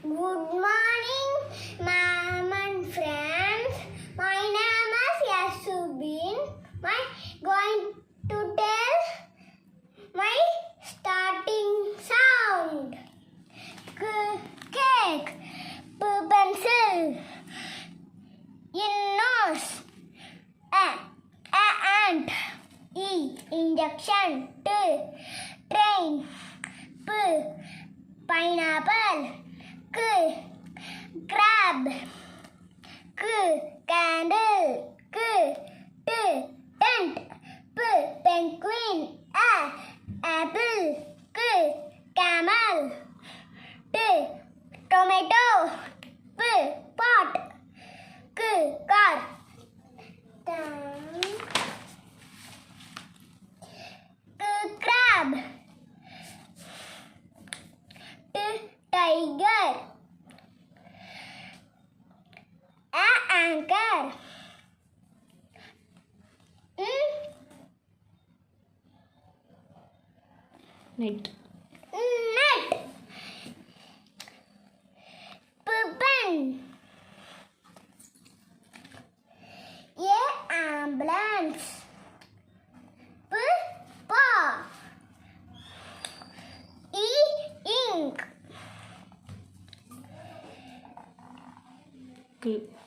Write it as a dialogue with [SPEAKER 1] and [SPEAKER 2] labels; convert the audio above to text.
[SPEAKER 1] Good morning, ma'am and friends. My name is SUBIN. I'm going to tell my starting sound. Cake, pencil, in nose, ant, injection, train, pineapple, crab, candle, tent, penguin, apple, camel, tomato, pot, car. Crab, tiger, anchor,
[SPEAKER 2] Net.
[SPEAKER 1] net, pen, ambulance, paw, ink.
[SPEAKER 2] K.